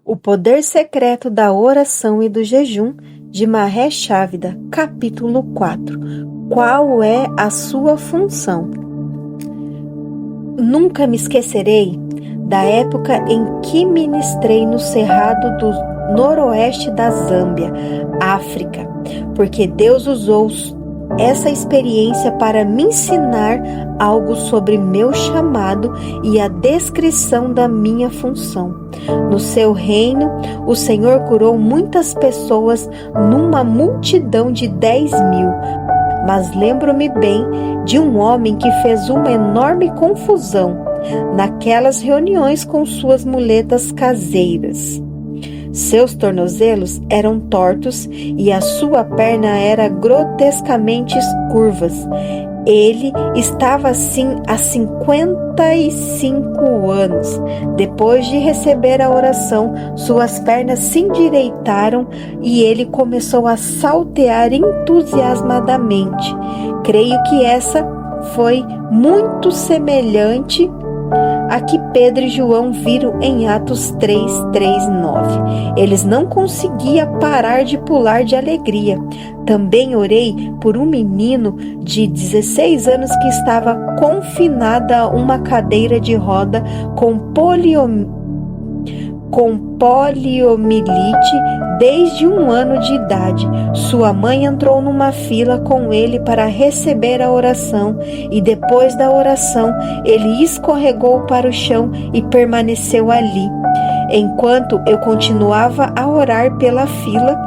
O poder secreto da oração e do jejum, de Mahesh Chavda, capítulo 4. Qual é a sua função? Nunca me esquecerei da época em que ministrei no cerrado do noroeste da Zâmbia, África, porque Deus usou essa experiência para me ensinar algo sobre meu chamado e a descrição da minha função. No seu reino, o Senhor curou muitas pessoas numa multidão de 10.000. Mas lembro-me bem de um homem que fez uma enorme confusão naquelas reuniões com suas muletas caseiras. Seus tornozelos eram tortos e a sua perna era grotescamente curvas. Ele estava assim há 55 anos. Depois de receber a oração, suas pernas se endireitaram e ele começou a saltear entusiasmadamente. Creio que essa foi muito semelhante a que Pedro e João viram em Atos 3:9. Eles não conseguiam parar de pular de alegria. Também orei por um menino de 16 anos que estava confinado a uma cadeira de roda com poliomielite desde 1 ano de idade. Sua mãe entrou numa fila com ele para receber a oração e depois da oração ele escorregou para o chão e permaneceu ali. Enquanto eu continuava a orar pela fila,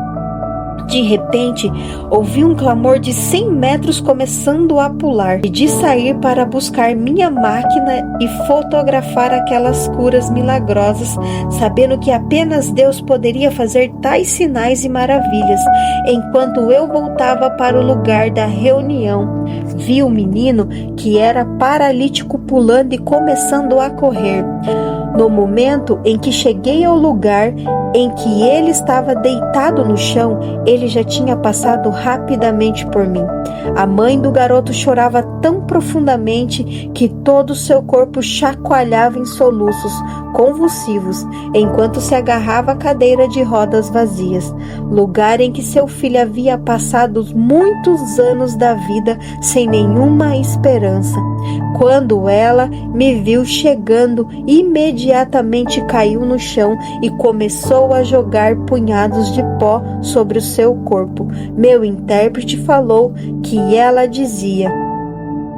de repente, ouvi um clamor de 100 metros começando a pular e de sair para buscar minha máquina e fotografar aquelas curas milagrosas, sabendo que apenas Deus poderia fazer tais sinais e maravilhas. Enquanto eu voltava para o lugar da reunião, vi o menino que era paralítico pulando e começando a correr. No momento em que cheguei ao lugar em que ele estava deitado no chão, ele já tinha passado rapidamente por mim. A mãe do garoto chorava tão profundamente que todo o seu corpo chacoalhava em soluços convulsivos, enquanto se agarrava à cadeira de rodas vazias, lugar em que seu filho havia passado muitos anos da vida sem nenhuma esperança. Quando ela me viu chegando, imediatamente caiu no chão e começou a jogar punhados de pó sobre o seu corpo. Meu intérprete falou que ela dizia: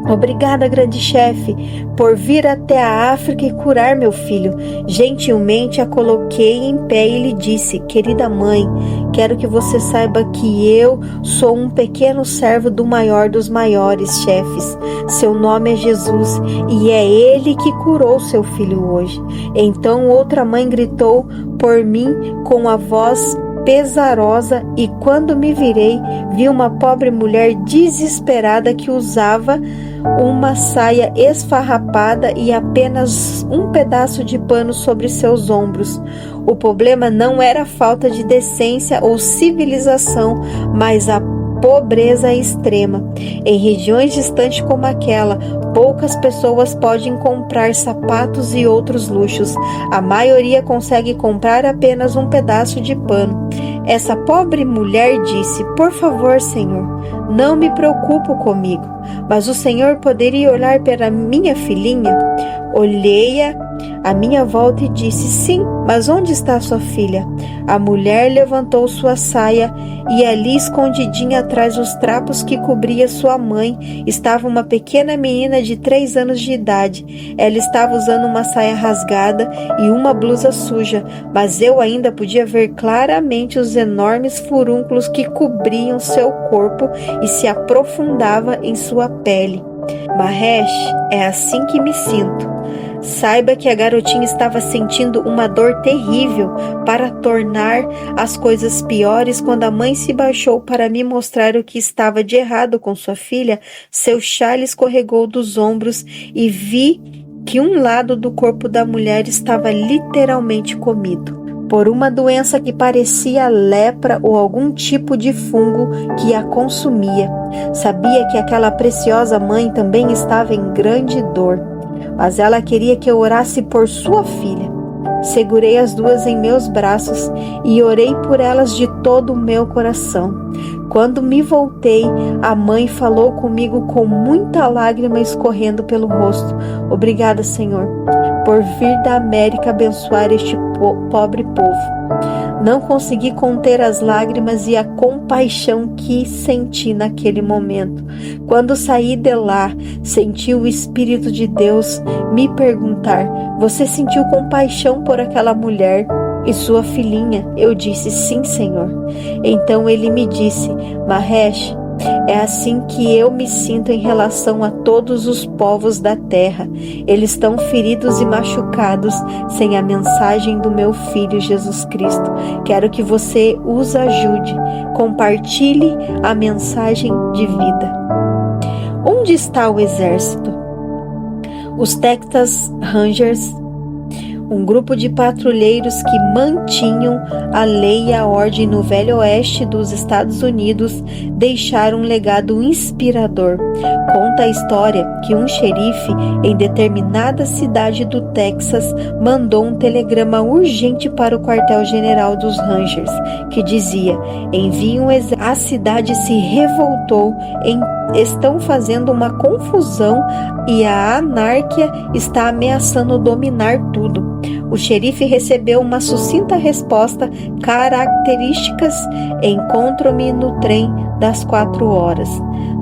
"Obrigada, grande chefe, por vir até a África e curar meu filho." Gentilmente a coloquei em pé e lhe disse: "Querida mãe, quero que você saiba que eu sou um pequeno servo do maior dos maiores chefes. Seu nome é Jesus e é ele que curou seu filho hoje." Então outra mãe gritou por mim com a voz pesarosa e quando me virei, vi uma pobre mulher desesperada que usava uma saia esfarrapada e apenas um pedaço de pano sobre seus ombros. O problema não era a falta de decência ou civilização, mas a pobreza extrema. Em regiões distantes como aquela, poucas pessoas podem comprar sapatos e outros luxos. A maioria consegue comprar apenas um pedaço de pano. Essa pobre mulher disse: "Por favor, Senhor, não me preocupo comigo, mas o Senhor poderia olhar para minha filhinha?" Olhei-a à minha volta e disse: "Sim, mas onde está sua filha?" A mulher levantou sua saia e ali, escondidinha atrás dos trapos que cobria sua mãe, estava uma pequena menina de 3 anos de idade. Ela estava usando uma saia rasgada e uma blusa suja, mas eu ainda podia ver claramente os enormes furúnculos que cobriam seu corpo e se aprofundava em sua pele. "Mahesh, é assim que me sinto." Saiba que a garotinha estava sentindo uma dor terrível. Para tornar as coisas piores, quando a mãe se baixou para me mostrar o que estava de errado com sua filha, seu chale escorregou dos ombros e vi que um lado do corpo da mulher estava literalmente comido por uma doença que parecia lepra ou algum tipo de fungo que a consumia. Sabia que aquela preciosa mãe também estava em grande dor, mas ela queria que eu orasse por sua filha. Segurei as duas em meus braços e orei por elas de todo o meu coração. Quando me voltei, a mãe falou comigo com muita lágrima escorrendo pelo rosto. Obrigada, Senhor, por vir da América abençoar este pobre povo. Não consegui conter as lágrimas e a compaixão que senti naquele momento. Quando saí de lá, senti o Espírito de Deus me perguntar: você sentiu compaixão por aquela mulher e sua filhinha? Eu disse: sim, Senhor. Então ele me disse: Mahesh, é assim que eu me sinto em relação a todos os povos da terra. Eles estão feridos e machucados sem a mensagem do meu Filho Jesus Cristo. Quero que você os ajude. Compartilhe a mensagem de vida. Onde está o exército? Os Texas Rangers, um grupo de patrulheiros que mantinham a lei e a ordem no Velho Oeste dos Estados Unidos, deixaram um legado inspirador. Conta a história que um xerife em determinada cidade do Texas mandou um telegrama urgente para o quartel-general dos Rangers, que dizia: enviem um exército. A cidade se revoltou, estão fazendo uma confusão e a anarquia está ameaçando dominar tudo. O xerife recebeu uma sucinta resposta: características, encontro-me no trem das 4 horas.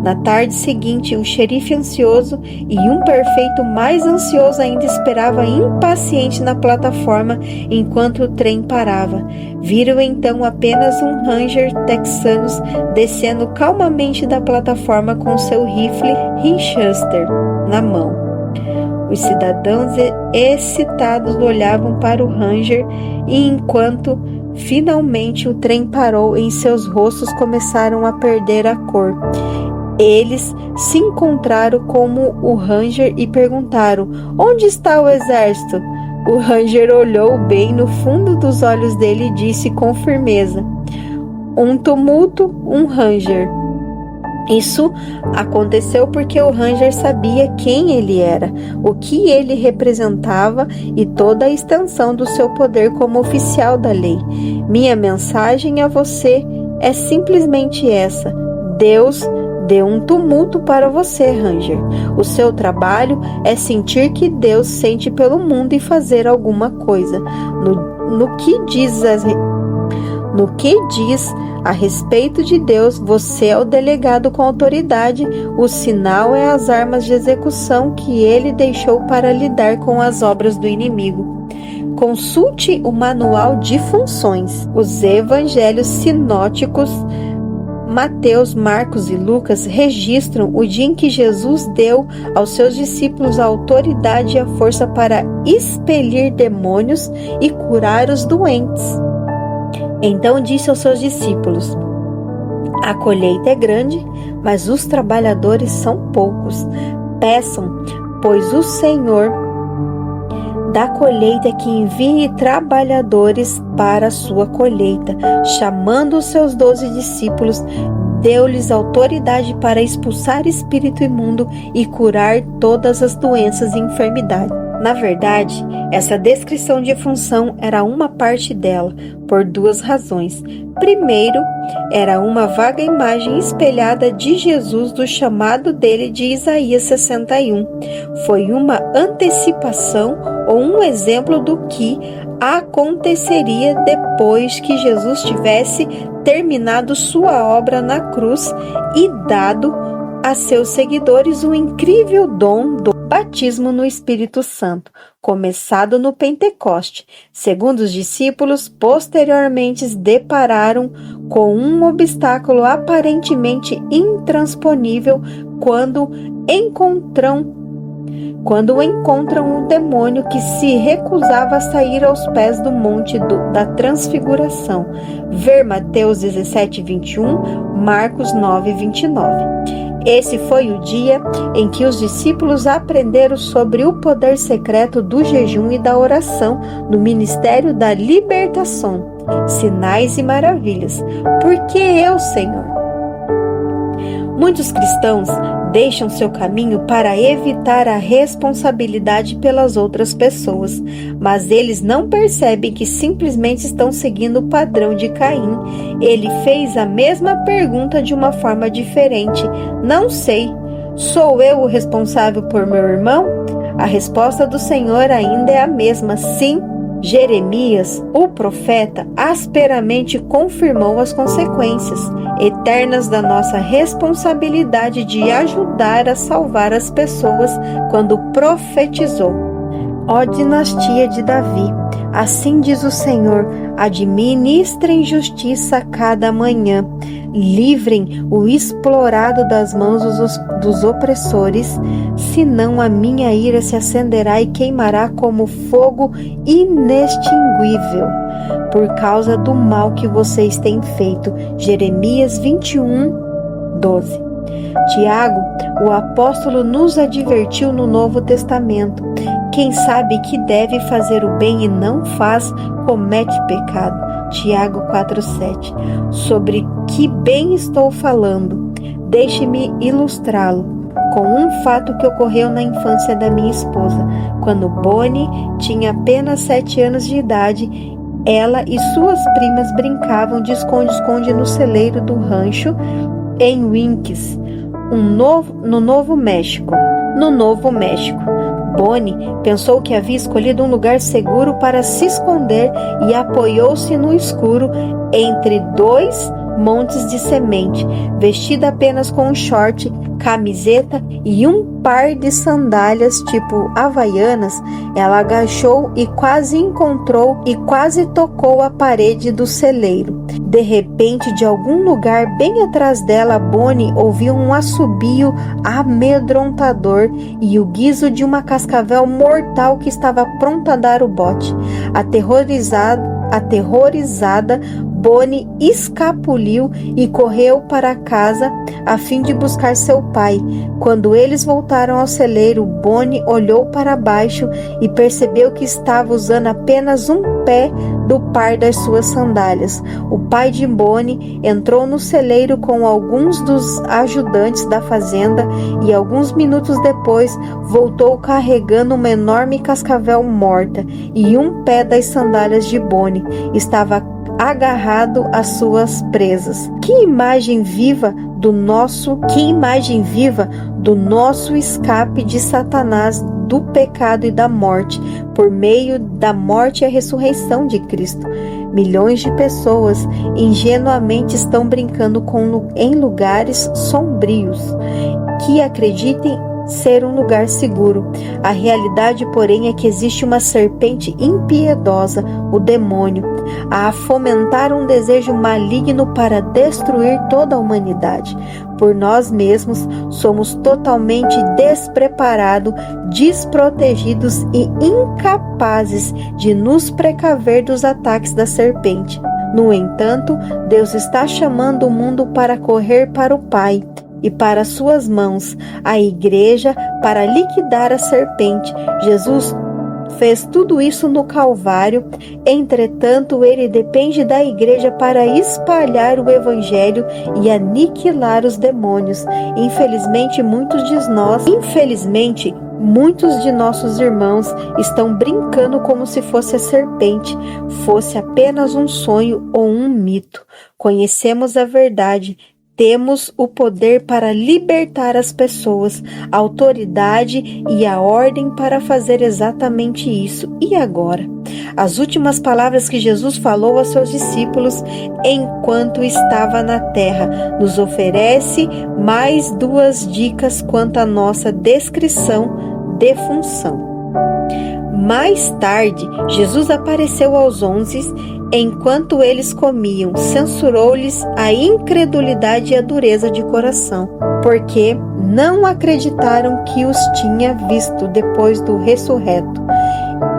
Na tarde seguinte, o xerife ansioso e um prefeito mais ansioso ainda esperava impaciente na plataforma enquanto o trem parava. Viram então apenas um ranger texano descendo calmamente da plataforma com seu rifle Winchester na mão. Os cidadãos excitados olhavam para o ranger e enquanto finalmente o trem parou, em seus rostos começaram a perder a cor. Eles se encontraram com o ranger e perguntaram: onde está o exército? O ranger olhou bem no fundo dos olhos dele e disse com firmeza: um tumulto, um ranger. Isso aconteceu porque o ranger sabia quem ele era, o que ele representava e toda a extensão do seu poder como oficial da lei. Minha mensagem a você é simplesmente essa: Deus deu um tumulto para você, ranger. O seu trabalho é sentir que Deus sente pelo mundo e fazer alguma coisa. No que diz a respeito de Deus, você é o delegado com autoridade. O sinal é as armas de execução que ele deixou para lidar com as obras do inimigo. Consulte o manual de funções. Os evangelhos sinóticos Mateus, Marcos e Lucas registram o dia em que Jesus deu aos seus discípulos a autoridade e a força para expelir demônios e curar os doentes. Então disse aos seus discípulos: a colheita é grande, mas os trabalhadores são poucos. Peçam, pois, o Senhor da colheita que envie trabalhadores para a sua colheita. Chamando os seus 12 discípulos, deu-lhes autoridade para expulsar espírito imundo e curar todas as doenças e enfermidades. Na verdade, essa descrição de função era uma parte dela, por 2 razões. Primeiro, era uma vaga imagem espelhada de Jesus do chamado dele de Isaías 61. Foi uma antecipação ou um exemplo do que aconteceria depois que Jesus tivesse terminado sua obra na cruz e dado a seus seguidores o incrível dom do batismo no Espírito Santo, começado no Pentecoste. Segundo os discípulos, posteriormente depararam com um obstáculo aparentemente intransponível quando encontram um demônio que se recusava a sair aos pés do monte da transfiguração. Ver Mateus 17, 21, Marcos 9, 29. Esse foi o dia em que os discípulos aprenderam sobre o poder secreto do jejum e da oração no ministério da libertação, sinais e maravilhas. Porque eu, Senhor? Muitos cristãos deixam seu caminho para evitar a responsabilidade pelas outras pessoas, mas eles não percebem que simplesmente estão seguindo o padrão de Caim. Ele fez a mesma pergunta de uma forma diferente: não sei, sou eu o responsável por meu irmão? A resposta do Senhor ainda é a mesma: sim. Jeremias, o profeta, asperamente confirmou as consequências eternas da nossa responsabilidade de ajudar a salvar as pessoas quando profetizou: ó dinastia de Davi, assim diz o Senhor, administrem justiça cada manhã, livrem o explorado das mãos dos opressores, senão a minha ira se acenderá e queimará como fogo inextinguível, por causa do mal que vocês têm feito. Jeremias 21:12. Tiago, o apóstolo, nos advertiu no Novo Testamento: quem sabe que deve fazer o bem e não faz, comete pecado. Tiago 4:7. Sobre que bem estou falando? Deixe-me ilustrá-lo com um fato que ocorreu na infância da minha esposa. Quando Bonnie tinha apenas 7 anos de idade, ela e suas primas brincavam de esconde-esconde no celeiro do rancho em Winks, no Novo México. Bonnie pensou que havia escolhido um lugar seguro para se esconder e apoiou-se no escuro entre 2 montes de semente, vestida apenas com um short, camiseta e um par de sandálias tipo havaianas. Ela agachou e quase tocou a parede do celeiro. De repente, de algum lugar bem atrás dela, Bonnie ouviu um assobio amedrontador e o guizo de uma cascavel mortal que estava pronta a dar o bote. Aterrorizada, Bonnie escapuliu e correu para casa a fim de buscar seu pai. Quando eles voltaram ao celeiro, Bonnie olhou para baixo e percebeu que estava usando apenas um pé do par das suas sandálias. O pai de Bonnie entrou no celeiro com alguns dos ajudantes da fazenda e alguns minutos depois voltou carregando uma enorme cascavel morta, e um pé das sandálias de Bonnie estava agarrado às suas presas. Que imagem viva do nosso escape de Satanás, do pecado e da morte, por meio da morte e a ressurreição de Cristo. Milhões de pessoas ingenuamente estão brincando em lugares sombrios que acreditem ser um lugar seguro. A realidade, porém, é que existe uma serpente impiedosa, o demônio, a fomentar um desejo maligno para destruir toda a humanidade. Por nós mesmos, somos totalmente despreparados, desprotegidos e incapazes de nos precaver dos ataques da serpente. No entanto, Deus está chamando o mundo para correr para o Pai e para suas mãos, a igreja, para liquidar a serpente. Jesus fez tudo isso no Calvário. Entretanto, ele depende da igreja para espalhar o evangelho e aniquilar os demônios. Infelizmente, muitos de nossos irmãos estão brincando como se fosse a serpente, fosse apenas um sonho ou um mito. Conhecemos a verdade. Temos o poder para libertar as pessoas, a autoridade e a ordem para fazer exatamente isso. E agora? As últimas palavras que Jesus falou aos seus discípulos enquanto estava na terra nos oferece mais 2 dicas quanto à nossa descrição de função. Mais tarde, Jesus apareceu aos 11 enquanto eles comiam, censurou-lhes a incredulidade e a dureza de coração, porque não acreditaram que os tinha visto depois do ressurreto.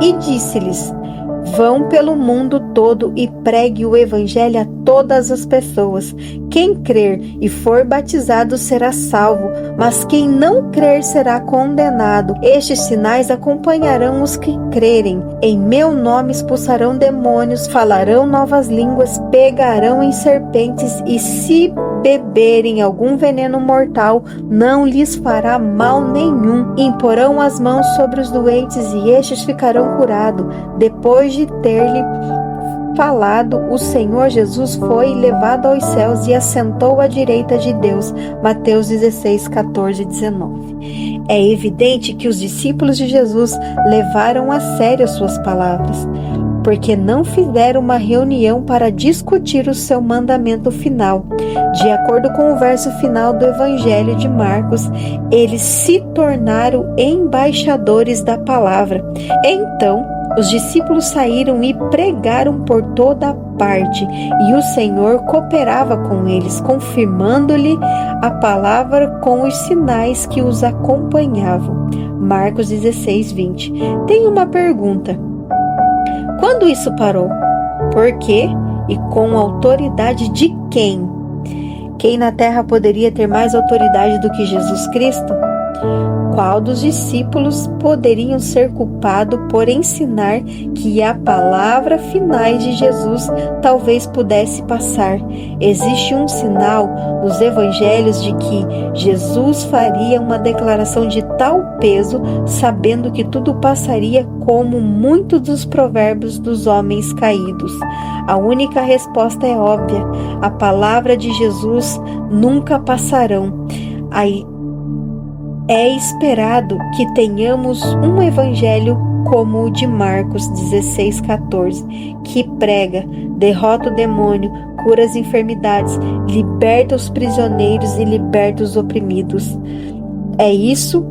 E disse-lhes: vão pelo mundo todo e pregue o evangelho a todas as pessoas. Quem crer e for batizado será salvo, mas quem não crer será condenado. Estes sinais acompanharão os que crerem. Em meu nome expulsarão demônios, falarão novas línguas, pegarão em serpentes e se beberem algum veneno mortal, não lhes fará mal nenhum. Imporão as mãos sobre os doentes e estes ficarão curados. Depois de ter-lhe falado, o Senhor Jesus foi levado aos céus e assentou à direita de Deus. Mateus 16, 14 e 19. É evidente que os discípulos de Jesus levaram a sério as suas palavras, porque não fizeram uma reunião para discutir o seu mandamento final. De acordo com o verso final do Evangelho de Marcos, eles se tornaram embaixadores da palavra. Então, os discípulos saíram e pregaram por toda parte, e o Senhor cooperava com eles, confirmando-lhe a palavra com os sinais que os acompanhavam. Marcos 16, 20. Tenho uma pergunta. Quando isso parou? Por quê? E com autoridade de quem? Quem na terra poderia ter mais autoridade do que Jesus Cristo? Qual dos discípulos poderiam ser culpados por ensinar que a palavra final de Jesus talvez pudesse passar? Existe um sinal nos evangelhos de que Jesus faria uma declaração de tal peso, sabendo que tudo passaria, como muitos dos provérbios dos homens caídos. A única resposta é óbvia: a palavra de Jesus nunca passarão. É esperado que tenhamos um evangelho como o de Marcos 16, 14, que prega, derrota o demônio, cura as enfermidades, liberta os prisioneiros e liberta os oprimidos. É isso,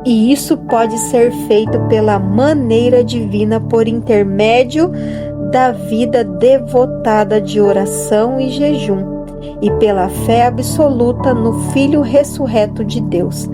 e isso pode ser feito pela maneira divina por intermédio da vida devotada de oração e jejum, e pela fé absoluta no Filho ressurreto de Deus.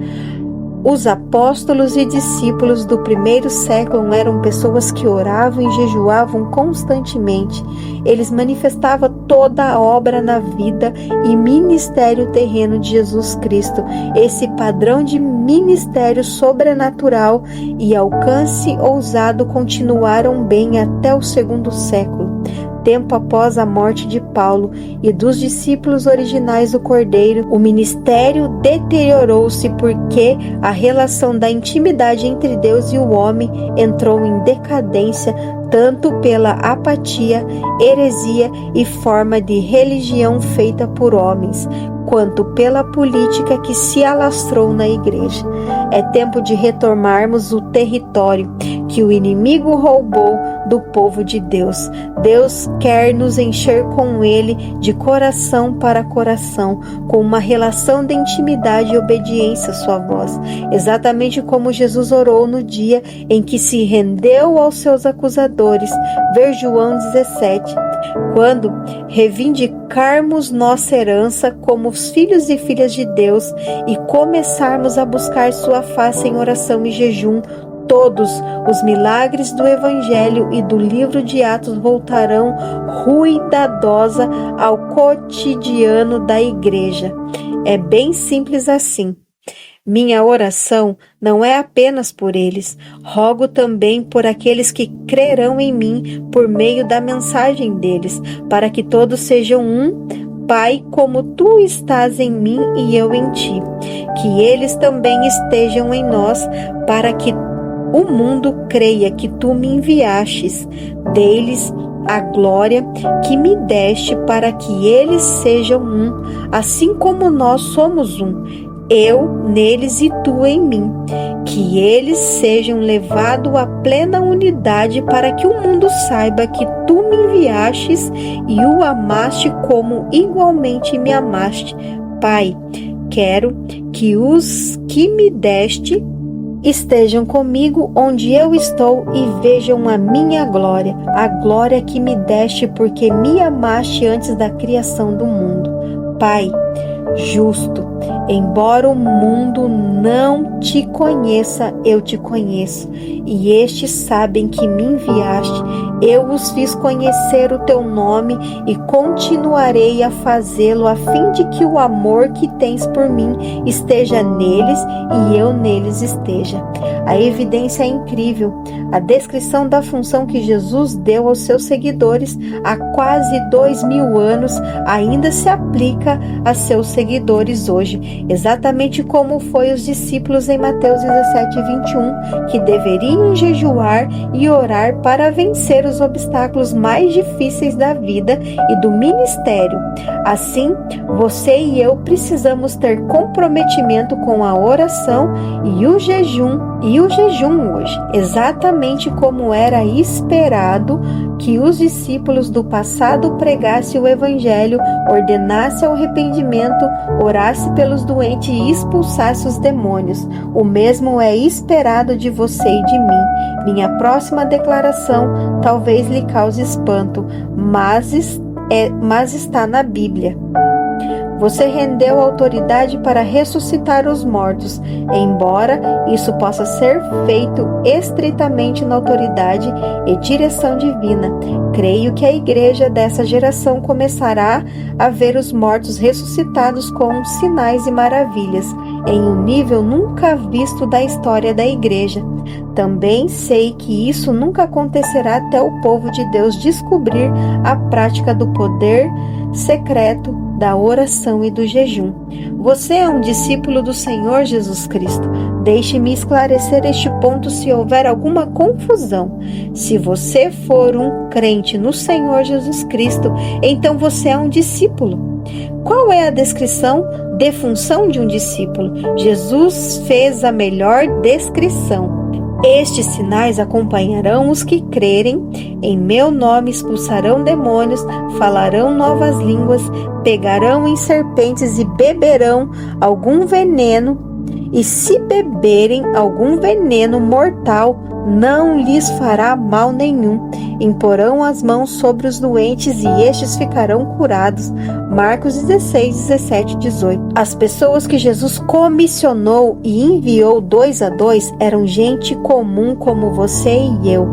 Os apóstolos e discípulos do primeiro século eram pessoas que oravam e jejuavam constantemente. Eles manifestavam toda a obra na vida e ministério terreno de Jesus Cristo. Esse padrão de ministério sobrenatural e alcance ousado continuaram bem até o segundo século. Tempo após a morte de Paulo e dos discípulos originais do Cordeiro, o ministério deteriorou-se porque a relação da intimidade entre Deus e o homem entrou em decadência, tanto pela apatia, heresia e forma de religião feita por homens, quanto pela política que se alastrou na igreja. É tempo de retomarmos o território que o inimigo roubou do povo de Deus. Deus quer nos encher com Ele de coração para coração, com uma relação de intimidade e obediência à sua voz, exatamente como Jesus orou no dia em que se rendeu aos seus acusadores. Ver João 17. Quando reivindicarmos nossa herança como os filhos e filhas de Deus e começarmos a buscar sua face em oração e jejum, todos os milagres do Evangelho e do livro de Atos voltarão ruidadosa ao cotidiano da igreja. É bem simples assim. Minha oração não é apenas por eles, rogo também por aqueles que crerão em mim por meio da mensagem deles, para que todos sejam um, Pai, como tu estás em mim e eu em ti, que eles também estejam em nós, para que o mundo creia que tu me enviastes, deles a glória que me deste, para que eles sejam um, assim como nós somos um, eu neles e tu em mim, que eles sejam levados à plena unidade, para que o mundo saiba que tu me enviastes e o amaste como igualmente me amaste. Pai, quero que os que me deste estejam comigo onde eu estou e vejam a minha glória, a glória que me deste porque me amaste antes da criação do mundo. Pai justo, Embora o mundo não te conheça, eu te conheço, e estes sabem que me enviaste. Eu os fiz conhecer o teu nome e continuarei a fazê-lo, a fim de que o amor que tens por mim esteja neles e eu neles esteja. A evidência é incrível. A descrição da função que Jesus deu aos seus seguidores há quase 2000 anos ainda se aplica a seus seguidores hoje, exatamente como foi os discípulos em Mateus 17:21, que deveriam jejuar e orar para vencer os obstáculos mais difíceis da vida e do ministério. Assim, você e eu precisamos ter comprometimento com a oração e o jejum hoje, exatamente como era esperado que os discípulos do passado pregassem o evangelho, ordenassem o arrependimento, orasse pelos doentes e expulsasse os demônios. O mesmo é esperado de você e de mim. Minha próxima declaração talvez lhe cause espanto, mas está na Bíblia. Você rendeu autoridade para ressuscitar os mortos, embora isso possa ser feito estritamente na autoridade e direção divina. Creio que a igreja dessa geração começará a ver os mortos ressuscitados com sinais e maravilhas, em um nível nunca visto da história da igreja. Também sei que isso nunca acontecerá até o povo de Deus descobrir a prática do poder secreto da oração e do jejum. Você é um discípulo do Senhor Jesus Cristo. Deixe-me esclarecer este ponto se houver alguma confusão. Se você for um crente no Senhor Jesus Cristo, então você é um discípulo. Qual é a descrição de função de um discípulo? Jesus fez a melhor descrição. Estes sinais acompanharão os que crerem. Em meu nome expulsarão demônios, falarão novas línguas, pegarão em serpentes e beberão algum veneno. E se beberem algum veneno mortal, não lhes fará mal nenhum. Imporão as mãos sobre os doentes e estes ficarão curados. Marcos 16, 17, 18. As pessoas que Jesus comissionou e enviou 2 a 2 eram gente comum como você e eu.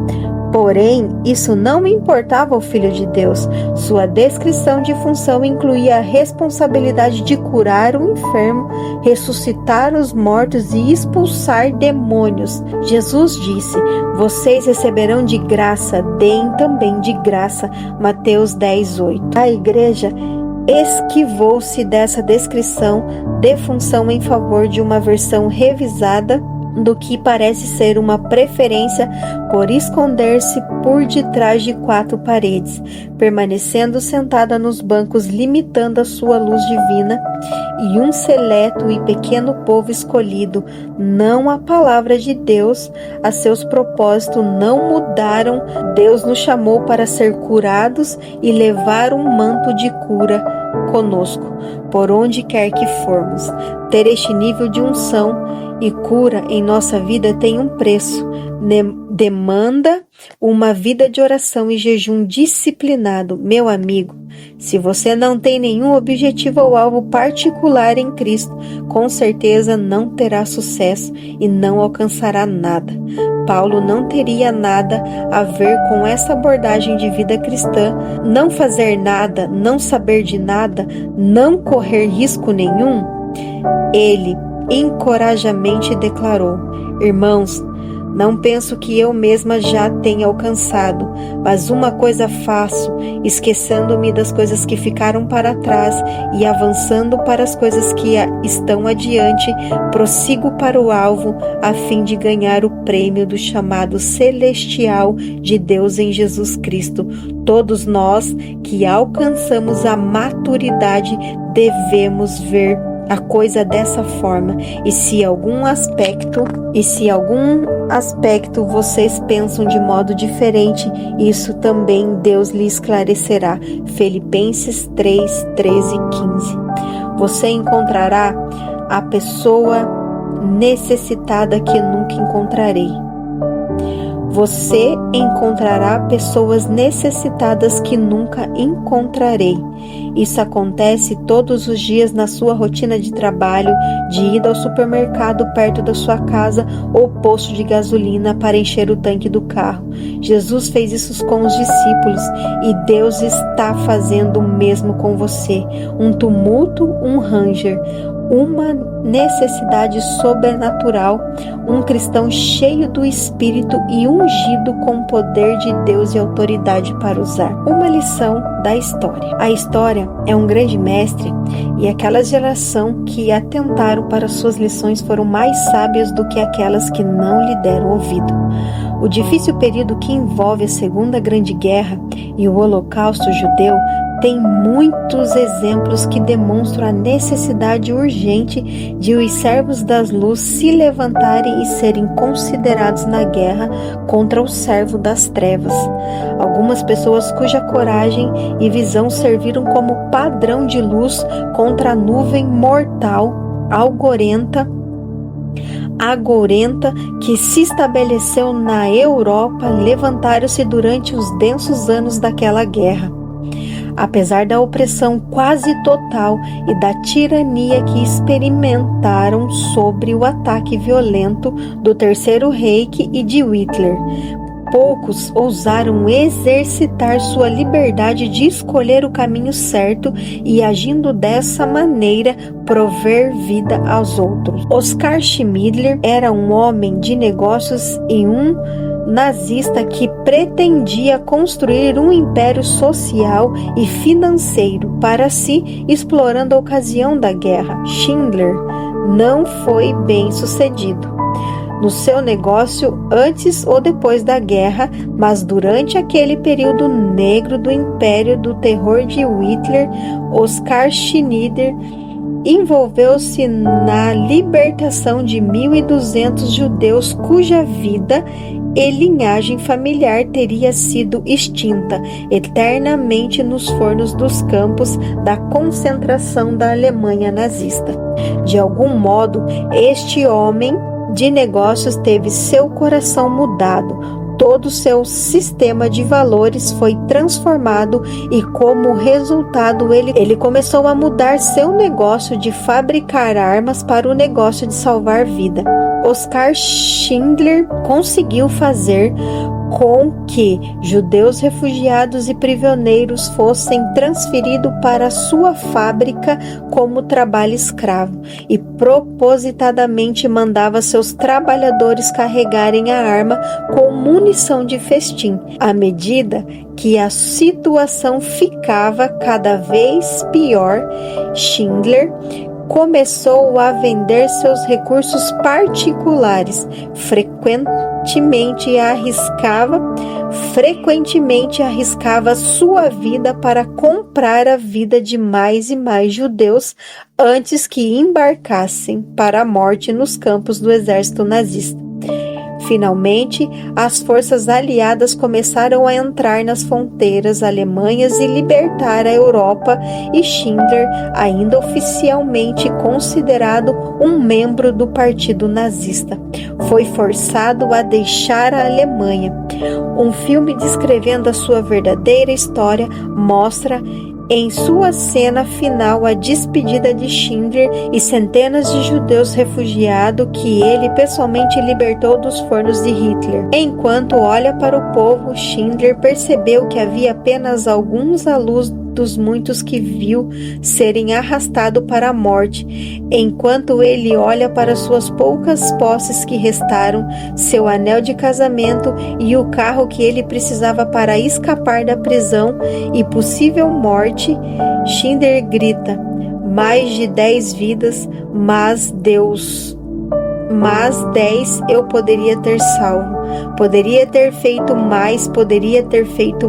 Porém, isso não importava ao Filho de Deus. Sua descrição de função incluía a responsabilidade de curar o enfermo, ressuscitar os mortos e expulsar demônios. Jesus disse: vocês receberão de graça, deem também de graça. Mateus 10:8. A igreja esquivou-se dessa descrição de função em favor de uma versão revisada do que parece ser uma preferência por esconder-se por detrás de 4 paredes, permanecendo sentada nos bancos, limitando a sua luz divina e um seleto e pequeno povo escolhido. Não a palavra de Deus, a seus propósitos não mudaram. Deus nos chamou para ser curados e levar um manto de cura conosco, por onde quer que formos. Ter este nível de unção e cura em nossa vida tem um preço. Demanda uma vida de oração e jejum disciplinado. Meu amigo, se você não tem nenhum objetivo ou alvo particular em Cristo, com certeza não terá sucesso e não alcançará nada. Paulo não teria nada a ver com essa abordagem de vida cristã. Não fazer nada, não saber de nada, não correr risco nenhum. Ele encorajamente declarou: irmãos, não penso que eu mesma já tenha alcançado, mas uma coisa faço, esquecendo-me das coisas que ficaram para trás e avançando para as coisas que estão adiante, prossigo para o alvo, a fim de ganhar o prêmio do chamado celestial de Deus em Jesus Cristo. Todos nós que alcançamos a maturidade devemos ver a coisa dessa forma. E se algum aspecto vocês pensam de modo diferente, isso também Deus lhe esclarecerá. Filipenses 3, 13 e 15. Você encontrará a pessoa necessitada que nunca encontrarei. Você encontrará pessoas necessitadas que nunca encontrarei. Isso acontece todos os dias na sua rotina de trabalho, de ida ao supermercado perto da sua casa ou posto de gasolina para encher o tanque do carro. Jesus fez isso com os discípulos e Deus está fazendo o mesmo com você. Um tumulto, um ranger, uma necessidade sobrenatural, um cristão cheio do Espírito e ungido com o poder de Deus e autoridade para usar. Uma lição da história. A história é um grande mestre e aquela geração que atentaram para suas lições foram mais sábias do que aquelas que não lhe deram ouvido. O difícil período que envolve a Segunda Grande Guerra e o Holocausto judeu tem muitos exemplos que demonstram a necessidade urgente de os servos das luzes se levantarem e serem considerados na guerra contra o servo das trevas. Algumas pessoas cuja coragem e visão serviram como padrão de luz contra a nuvem mortal agorenta que se estabeleceu na Europa levantaram-se durante os densos anos daquela guerra. Apesar da opressão quase total e da tirania que experimentaram sobre o ataque violento do Terceiro Reich e de Hitler, poucos ousaram exercitar sua liberdade de escolher o caminho certo e, agindo dessa maneira, prover vida aos outros. Oskar Schindler era um homem de negócios e um nazista que pretendia construir um império social e financeiro para si, explorando a ocasião da guerra. Schindler não foi bem sucedido no seu negócio antes ou depois da guerra, mas durante aquele período negro do império do terror de Hitler, Oskar Schindler envolveu-se na libertação de 1.200 judeus cuja vida e linhagem familiar teria sido extinta eternamente nos fornos dos campos da concentração da Alemanha nazista. De algum modo, este homem de negócios teve seu coração mudado. Todo o seu sistema de valores foi transformado e, como resultado, ele começou a mudar seu negócio de fabricar armas para o negócio de salvar vida. Oskar Schindler conseguiu fazer com que judeus refugiados e prisioneiros fossem transferidos para sua fábrica como trabalho escravo e propositadamente mandava seus trabalhadores carregarem a arma com munição de festim. À medida que a situação ficava cada vez pior, Schindler começou a vender seus recursos particulares, frequentemente arriscava sua vida para comprar a vida de mais e mais judeus antes que embarcassem para a morte nos campos do exército nazista. Finalmente, as forças aliadas começaram a entrar nas fronteiras alemãs e libertar a Europa, e Schindler, ainda oficialmente considerado um membro do partido nazista, foi forçado a deixar a Alemanha. Um filme descrevendo a sua verdadeira história mostra em sua cena final a despedida de Schindler e centenas de judeus refugiados que ele pessoalmente libertou dos fornos de Hitler. Enquanto olha para o povo, Schindler percebeu que havia apenas alguns à luz dos muitos que viu serem arrastados para a morte. Enquanto ele olha para suas poucas posses que restaram, seu anel de casamento e o carro que ele precisava para escapar da prisão e possível morte, Schindler grita: mais de 10 vidas, mas 10 eu poderia ter salvo. Poderia ter feito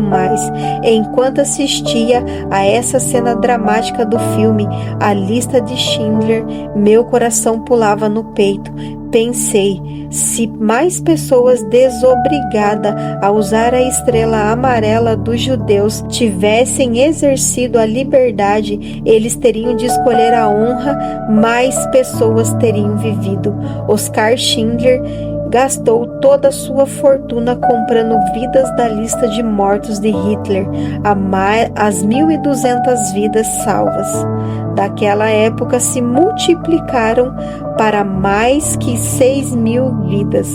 mais. Enquanto assistia a essa cena dramática do filme, A Lista de Schindler, meu coração pulava no peito. Pensei, se mais pessoas desobrigadas a usar a estrela amarela dos judeus tivessem exercido a liberdade, eles teriam de escolher a honra, mais pessoas teriam vivido. Oskar Schindler gastou toda a sua fortuna comprando vidas da lista de mortos de Hitler, as 1.200 vidas salvas. Daquela época se multiplicaram para mais que 6.000 vidas,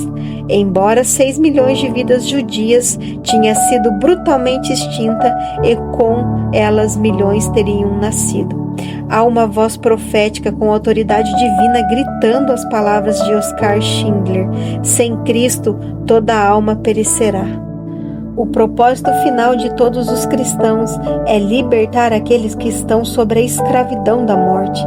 embora 6 milhões de vidas judias tinha sido brutalmente extinta e com elas milhões teriam nascido. Há uma voz profética com autoridade divina gritando as palavras de Oscar Schindler: sem Cristo toda alma perecerá. O propósito final de todos os cristãos é libertar aqueles que estão sobre a escravidão da morte.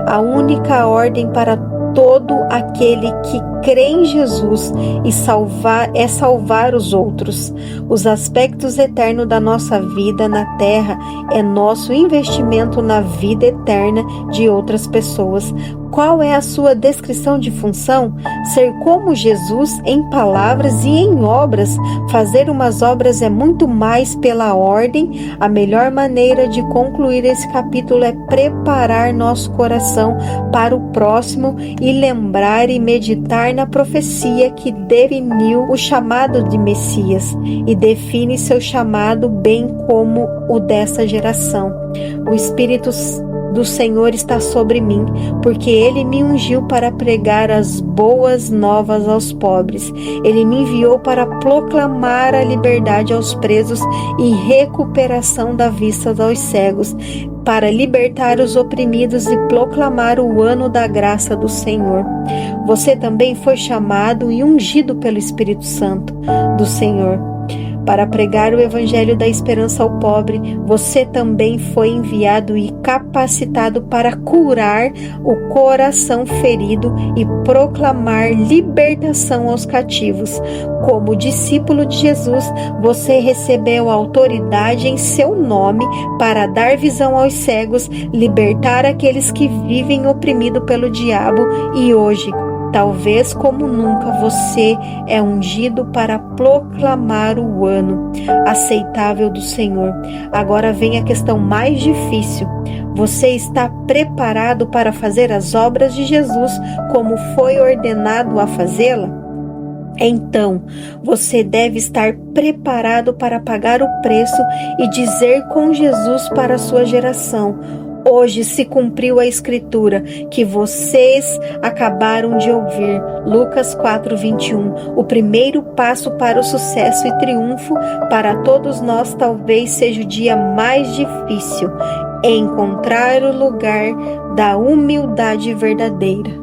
A única ordem para todo aquele que crê em Jesus e salvar os outros. Os aspectos eternos da nossa vida na terra é nosso investimento na vida eterna de outras pessoas. Qual é a sua descrição de função? Ser como Jesus em palavras e em obras. Fazer umas obras é muito mais pela ordem. A melhor maneira de concluir esse capítulo é preparar nosso coração para o próximo e lembrar e meditar na profecia que definiu o chamado de Messias e define seu chamado bem como o dessa geração. O Espírito do Senhor está sobre mim, porque Ele me ungiu para pregar as boas novas aos pobres. Ele me enviou para proclamar a liberdade aos presos e recuperação da vista aos cegos, para libertar os oprimidos e proclamar o ano da graça do Senhor. Você também foi chamado e ungido pelo Espírito Santo do Senhor para pregar o evangelho da esperança ao pobre. Você também foi enviado e capacitado para curar o coração ferido e proclamar libertação aos cativos. Como discípulo de Jesus, você recebeu autoridade em seu nome para dar visão aos cegos, libertar aqueles que vivem oprimidos pelo diabo, e hoje, talvez como nunca, você é ungido para proclamar o ano aceitável do Senhor. Agora vem a questão mais difícil. Você está preparado para fazer as obras de Jesus como foi ordenado a fazê-la? Então, você deve estar preparado para pagar o preço e dizer com Jesus para a sua geração: hoje se cumpriu a escritura que vocês acabaram de ouvir. Lucas 4:21. O primeiro passo para o sucesso e triunfo para todos nós talvez seja o dia mais difícil: encontrar o lugar da humildade verdadeira.